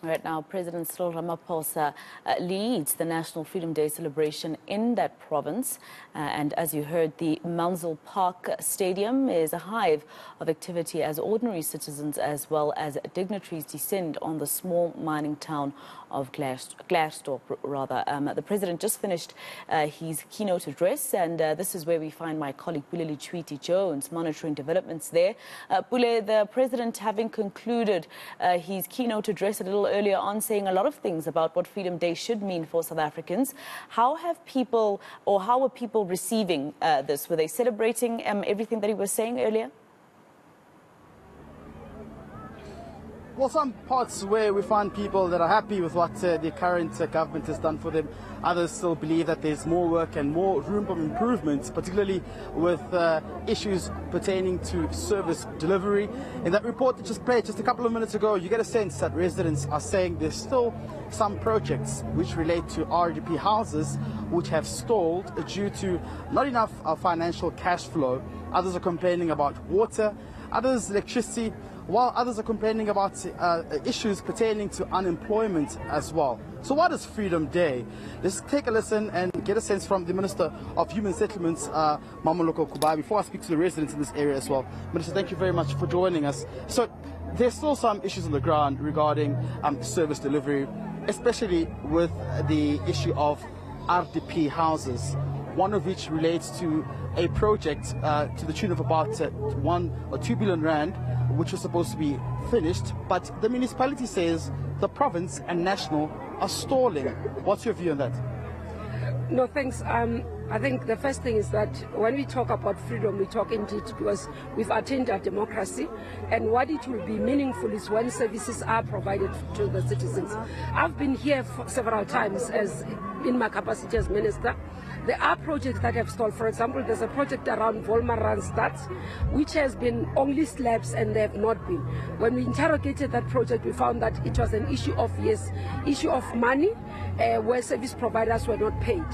Right now, President Cyril Ramaphosa leads the National Freedom Day celebration in that province. And as you heard, the Manzil Park Stadium is a hive of activity as ordinary citizens as well as dignitaries descend on the small mining town of Glasdorp, rather. The president just finished his keynote address, and this is where we find my colleague Pule Letshwiti-Jones monitoring developments there. Pule, the president, having concluded his keynote address a little earlier on, saying a lot of things about what Freedom Day should mean for South Africans. How have people, or how were people receiving this? Were they celebrating everything that he was saying earlier? Well, some parts where we find people that are happy with what the current government has done for them. Others still believe that there's more work and more room for improvement, particularly with issues pertaining to service delivery. In that report that just played just a couple of minutes ago, you get a sense that residents are saying there's still some projects which relate to RDP houses which have stalled due to not enough financial cash flow. Others are complaining about water, others electricity, while others are complaining about issues pertaining to unemployment as well. So what is Freedom Day? Let's take a listen and get a sense from the Minister of Human Settlements, Mamoloko Kubai, before I speak to the residents in this area as well. Minister, thank you very much for joining us. So there's still some issues on the ground regarding service delivery, especially with the issue of RDP houses, one of which relates to a project to the tune of about 1 or 2 billion rand, which was supposed to be finished, but the municipality says the province and national are stalling. What's your view on that? No, thanks. I think the first thing is that when we talk about freedom, we talk indeed because we've attained our democracy, and what it will be meaningful is when services are provided to the citizens. I've been here several times as in my capacity as minister. There are projects that have stalled. For example, there's a project around Volmaranstad, which has been only slabs and they have not been. When we interrogated that project, we found that it was an issue of, issue of money, where service providers were not paid.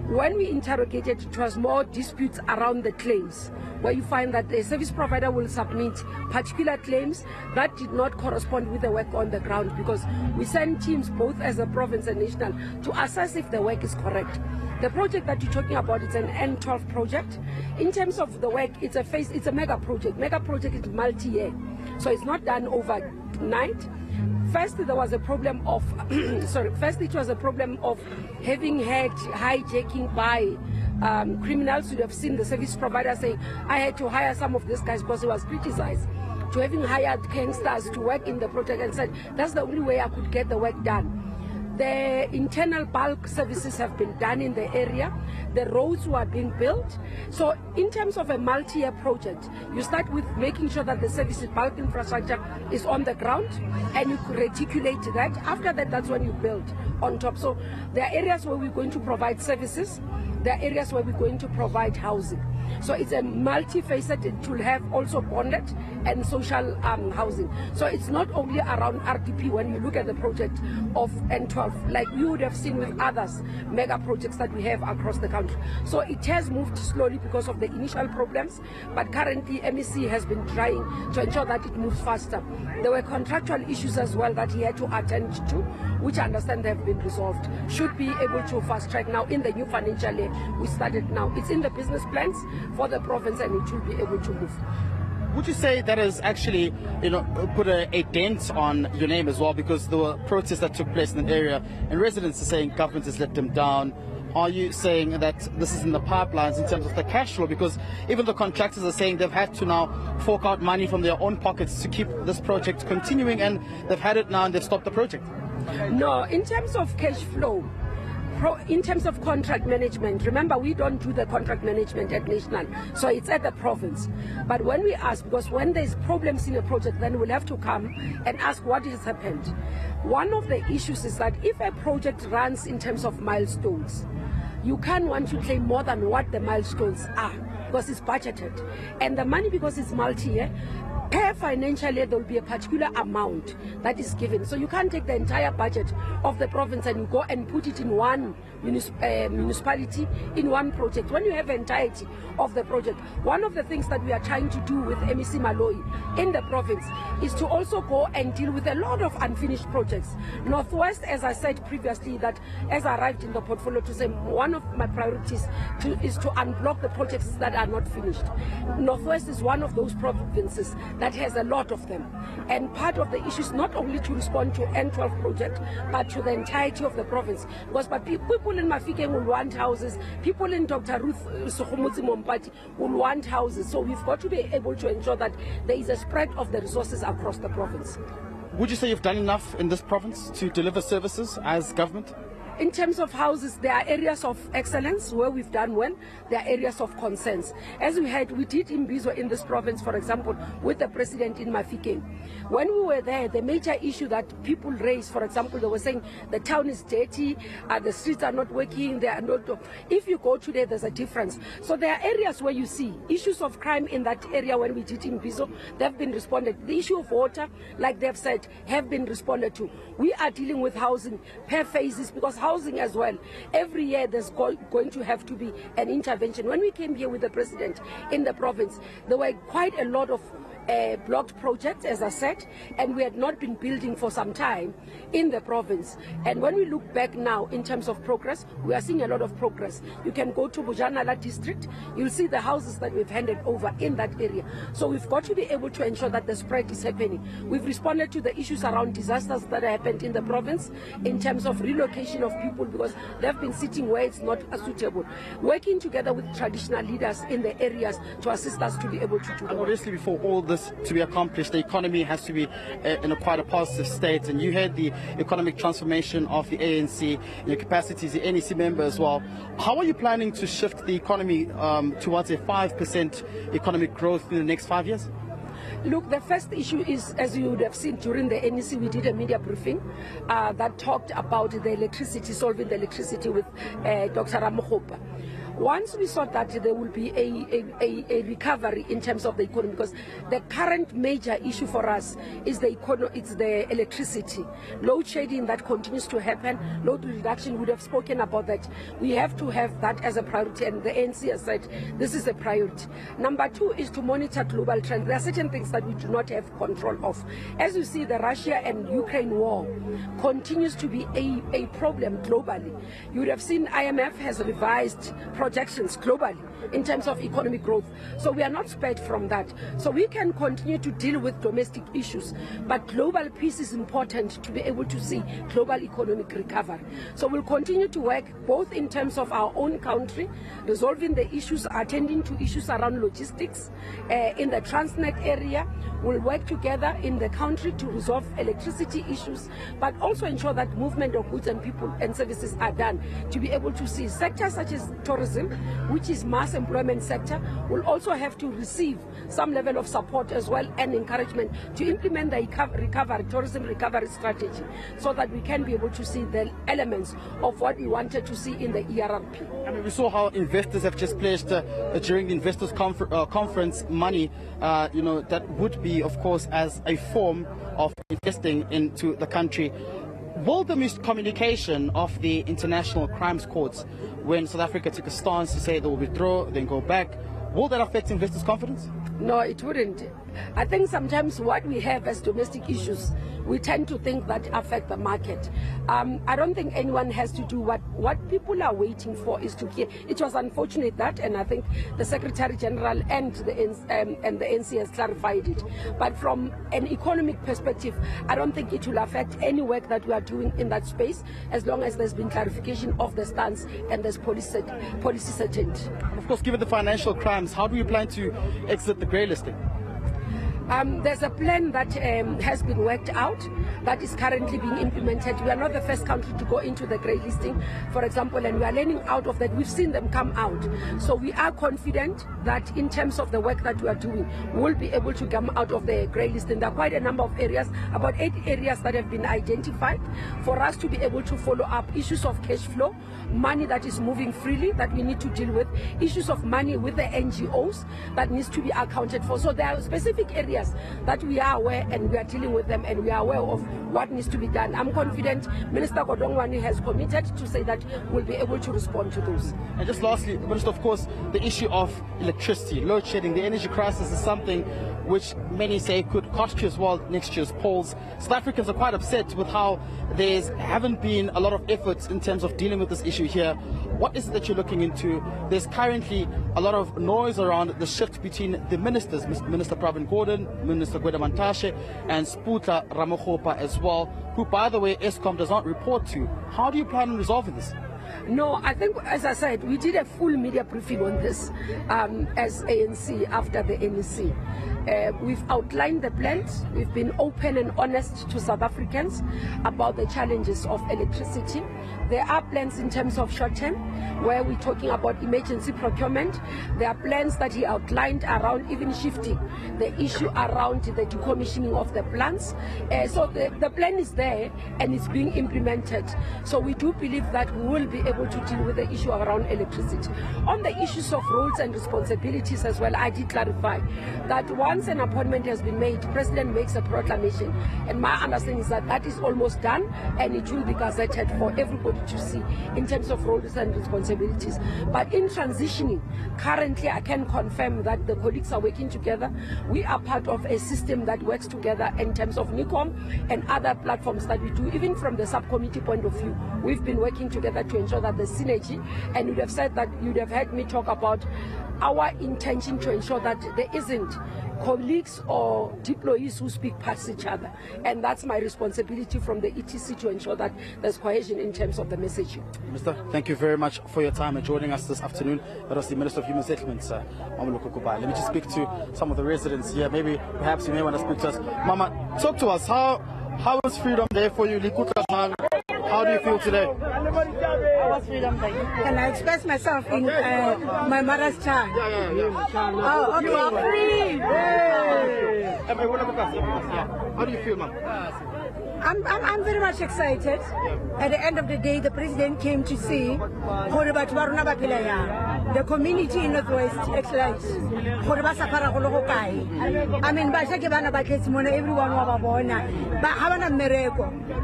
When we interrogated, it was more disputes around the claims, where you find that the service provider will submit particular claims that did not correspond with the work on the ground, because we send teams both as a province and national to assess if the work is correct. The project that you're talking about is an N12 project. In terms of the work, it's a mega project. Mega project is multi-year, so it's not done overnight. First, there was a problem of, first it was a problem of having had hijacking by criminals. You have seen the service provider saying, I had to hire some of these guys because he was criticized, to having hired gangsters to work in the project, and said, that's the only way I could get the work done. The internal bulk services have been done in the area. The roads were being built. So in terms of a multi-year project, you start with making sure that the services bulk infrastructure is on the ground, and you reticulate that. After that, that's when you build on top. So there are areas where we're going to provide services. There are areas where we're going to provide housing. So it's a multifaceted. It will have also bonded and social housing. So it's not only around RDP. When you look at the project of N12, like you would have seen with others, mega projects that we have across the country. So it has moved slowly because of the initial problems, but currently MEC has been trying to ensure that it moves faster. There were contractual issues as well that he had to attend to, which I understand have been resolved. Should be able to fast track now in the new financial year. We started now. It's in the business plans for the province, and it will be able to move. Would you say that has actually, put a dent on your name as well, because there were protests that took place in the area and residents are saying government has let them down? Are you saying that this is in the pipelines in terms of the cash flow? Because even the contractors are saying they've had to now fork out money from their own pockets to keep this project continuing, and they've had it now and they've stopped the project. No, in terms of cash flow, in terms of contract management, remember we don't do the contract management at national, so it's at the province. But when we ask, because when there's problems in a project, then we'll have to come and ask what has happened. One of the issues is that if a project runs in terms of milestones, you can't want to claim more than what the milestones are, because it's budgeted. And the money, because it's multi-year, Per financial year, there will be a particular amount that is given. So you can't take the entire budget of the province and you go and put it in one municipality, in one project. When you have the entirety of the project, one of the things that we are trying to do with MEC Maloi in the province is to also go and deal with a lot of unfinished projects. Northwest, as I said previously, that as I arrived in the portfolio to say one of my priorities is to unblock the projects that are not finished. Northwest is one of those provinces that has a lot of them. And part of the issue is not only to respond to N12 project, but to the entirety of the province. Because people in Mafikeng will want houses, people in Dr. Ruth Sokhomotsi Mompati will want houses. So we've got to be able to ensure that there is a spread of the resources across the province. Would you say you've done enough in this province to deliver services as government? In terms of houses, there are areas of excellence where we've done well. There are areas of concerns. As we had, we did Imbizo in this province, for example, with the president in Mafikeng. When we were there, the major issue that people raised, for example, they were saying the town is dirty, the streets are not working, they are not. If you go today, there's a difference. So there are areas where you see issues of crime in that area. When we did Imbizo, they've been responded. The issue of water, like they've said, have been responded to. We are dealing with housing per phases, because housing as well, every year there's going to have to be an intervention. When we came here with the president in the province, there were quite a lot of blocked projects, as I said, and we had not been building for some time in the province. And when we look back now in terms of progress, we are seeing a lot of progress. You can go to Bojanala district, you'll see the houses that we've handed over in that area. So we've got to be able to ensure that the spread is happening. We've responded to the issues around disasters that happened in the province in terms of relocation of people, because they've been sitting where it's not suitable. Working together with traditional leaders in the areas to assist us to be able to do that. Obviously, before all this to be accomplished, the economy has to be in quite a positive state, and you had the economic transformation of the ANC, your capacity as the NEC member as well. How are you planning to shift the economy towards a 5% economic growth in the next 5 years? Look, the first issue is, as you would have seen during the NEC, we did a media briefing that talked about the electricity, solving the electricity with Dr. Ramaphosa. Once we saw that there will be a recovery in terms of the economy, because the current major issue for us is it's the electricity. Load shedding that continues to happen, load reduction, we would have spoken about that. We have to have that as a priority, and the ANC has said this is a priority. Number two is to monitor global trends. There are certain things that we do not have control of. As you see, the Russia and Ukraine war continues to be a problem globally. You would have seen IMF has revised projections globally in terms of economic growth. So we are not spared from that. So we can continue to deal with domestic issues, but global peace is important to be able to see global economic recovery. So we'll continue to work both in terms of our own country, resolving the issues, attending to issues around logistics in the Transnet area. We'll work together in the country to resolve electricity issues, but also ensure that movement of goods and people and services are done, to be able to see sectors such as tourism, which is mass employment sector, will also have to receive some level of support as well and encouragement to implement the tourism recovery strategy, so that we can be able to see the elements of what we wanted to see in the ERRP. I mean, we saw how investors have just pledged during the investors conference money, that would be, of course, as a form of investing into the country. Will the miscommunication of the international crimes courts, when South Africa took a stance to say they will withdraw, then go back, will that affect investors' confidence? No, it wouldn't. I think sometimes what we have as domestic issues, we tend to think that affect the market. I don't think anyone has to do what people are waiting for is to hear. It was unfortunate that, and I think the Secretary General and the NC has clarified it. But from an economic perspective, I don't think it will affect any work that we are doing in that space, as long as there's been clarification of the stance and there's policy certainty. Of course, given the financial crimes, how do you plan to exit the grey listing? There's a plan that has been worked out that is currently being implemented. We are not the first country to go into the grey listing, for example, and we are learning out of that. We've seen them come out. So we are confident that in terms of the work that we are doing, we'll be able to come out of the grey listing. There are quite a number of areas, about 8 areas that have been identified for us to be able to follow up. Issues of cash flow, money that is moving freely that we need to deal with, issues of money with the NGOs that needs to be accounted for. So there are specific areas areas that we are aware and we are dealing with them and we are aware of what needs to be done. I'm confident Minister Godongwani has committed to say that we'll be able to respond to those. And just lastly, Minister, of course, the issue of electricity, load shedding, the energy crisis is something which many say could cost you as well next year's polls. South Africans are quite upset with how there haven't been a lot of efforts in terms of dealing with this issue here. What is it that you're looking into? There's currently a lot of noise around the shift between the ministers, Minister Pravin Gordhan, Minister Gwede Mantashe, and Cyril Ramaphosa as well, who, by the way, Eskom does not report to. How do you plan on resolving this? No, I think, as I said, we did a full media briefing on this as ANC after the NEC. We've outlined the plans. We've been open and honest to South Africans about the challenges of electricity. There are plans in terms of short term, where we're talking about emergency procurement. There are plans that he outlined around even shifting the issue around the decommissioning of the plants. So the plan is there and it's being implemented. So we do believe that we will be able to deal with the issue around electricity. On the issues of roles and responsibilities as well, I did clarify that once an appointment has been made, the President makes a proclamation. And my understanding is that that is almost done and it will be gazetted for everybody to see in terms of roles and responsibilities. But in transitioning, currently I can confirm that the colleagues are working together. We are part of a system that works together in terms of NICOM and other platforms that we do. Even from the subcommittee point of view, we've been working together to ensure that the synergy, and you'd have said that you'd have heard me talk about our intention to ensure that there isn't colleagues or deployees who speak past each other. And that's my responsibility from the ETC to ensure that there's cohesion in terms of the messaging. Minister, thank you very much for your time and joining us this afternoon. That was the Minister of Human Settlements, Mamuluko Kubai. Let me just speak to some of the residents here. Maybe, perhaps you may want to speak to us. Mama, talk to us. How is Freedom Day for you? How do you feel today? Can I express myself in my mother's tongue? Oh, okay. You are free! How do you feel, ma'am? I'm very much excited. At the end of the day, the president came to see the community in Northwest Excellence. I mean, everyone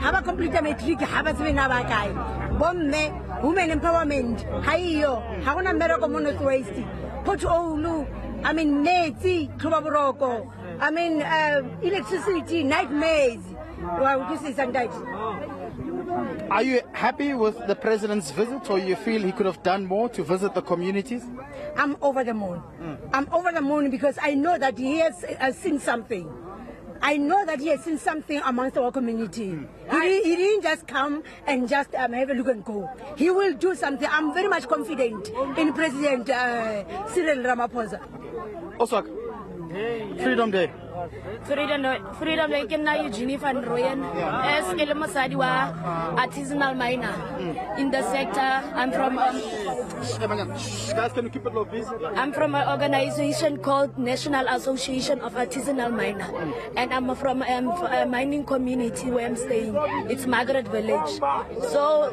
have a complete metric, have a women empowerment, how a miracle Northwest. Put all, I mean, I mean, electricity, nightmares. Well, this is Are you happy with the president's visit, or you feel he could have done more to visit the communities? I'm over the moon. I'm over the moon because I know that he has seen something. I know that he has seen something amongst our community. He didn't just come and just have a look and go. He will do something. I'm very much confident in President Cyril Ramaphosa. Also, Freedom Day. Freedom Day ke nna Eugenie van Rooyen as ke le mosadi wa artisanal miner in the sector. I'm from guys, can you keep it low, please? I'm from an organization called National Association of Artisanal Miner, and I'm from a mining community where I'm staying. It's Margaret Village. So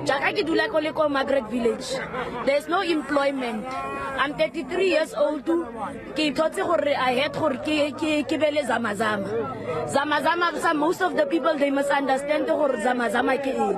jaka ke dula ko Margaret Village, there's no employment. I'm 33 years old too. Ke thotse gore I had gore ke bele Zamazama, most of the people, they must understand gore Zamazama ke eng.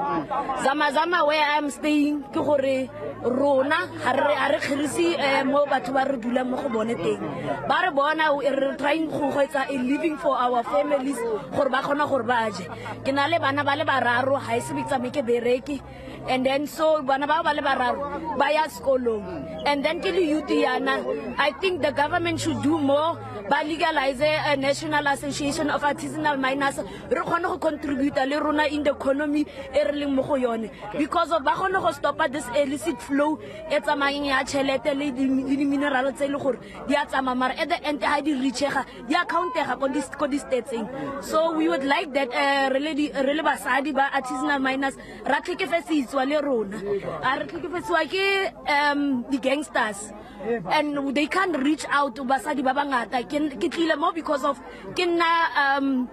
Zamazama where I'm staying ke gore rona ha re khirisi mo batho ba re dula mo go bone teng. Ba re bona we are trying go gwetsa a living for our families gore ba khona gore ba je. Ke na le bana ba le bararo ha se bitsa me ke bereki. And then so bana ba le bararo ba ya sekolong. And then ke le youth yana, I think the government should do more by legalize a National Association of Artisanal Miners. Re khona go contribute le rona in the economy e re leng mo go yone, because of ba khona go stop this illicit flow e tsamayeng ya chelete le di mineral tse le gore di a tsamaya mara at the end ha di reachega di accountega ko di states. So we would like that really basadi ba artisanal miners ra tlhekefetsitswa le rona a re tlhekefetswa ke the gangsters, and they can't reach out to basadi ba bangata ke tlile mo because of ke nna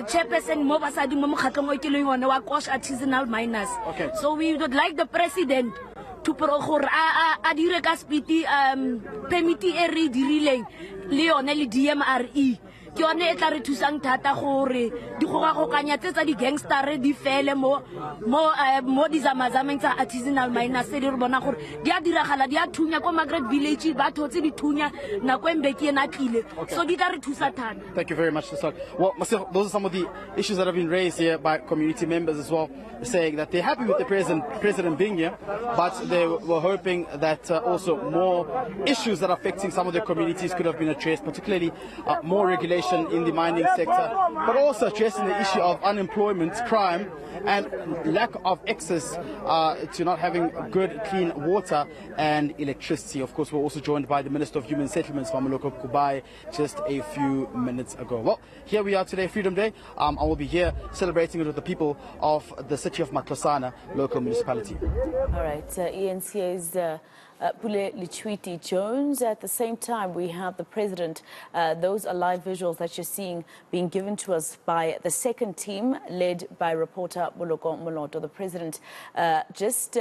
chairperson mo basadi mo mokgatlong o ke le yone wa Kosh Artisanal Miners. Okay. So we would like the president to gore a dire ka speedy permit e re dirileng le yone le DMRE ke yone e tla re thusang thata gore dikgogakgokanya tse tsa di-gangster di fele mo di zamazameng tsa artisanal miners tse di re bona gore di a diragala di a thunya ko Margaret Village ba thotse di thunya nako embeki ena tlile so di tla re thusa thata. Thank you very much, Sister. Well, Masiro, those are some of the issues that have been raised here by community members as well, saying that they're happy with the president being here, but they were hoping that also more issues that are affecting some of the communities could have been addressed, particularly more regulation in the mining sector, but also addressing the issue of unemployment, crime, and lack of access to not having good, clean water and electricity. Of course, we're also joined by the Minister of Human Settlements, Mamoloko Kubai, just a few minutes ago. Well, here we are today, Freedom Day. I will be here celebrating it with the people of the city of Matlosana local municipality. All right, eNCA's Pule Letshwiti-Jones. At the same time, we have the president. Those are live visuals that you're seeing being given to us by the second team, led by reporter Boloko Moloto. The president just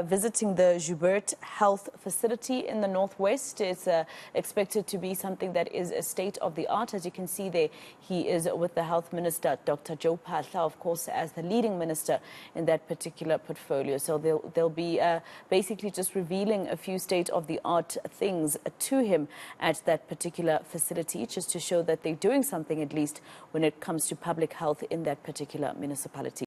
visiting the Joubert Health Facility in the northwest. It's expected to be something that is a state-of-the-art. As you can see there, he is with the health minister, Dr. Joe Phatla, of course, as the leading minister in that particular portfolio. So they'll be basically just revealing a few state-of-the-art things to him at that particular facility, just to show that they're doing something, at least when it comes to public health in that particular municipality.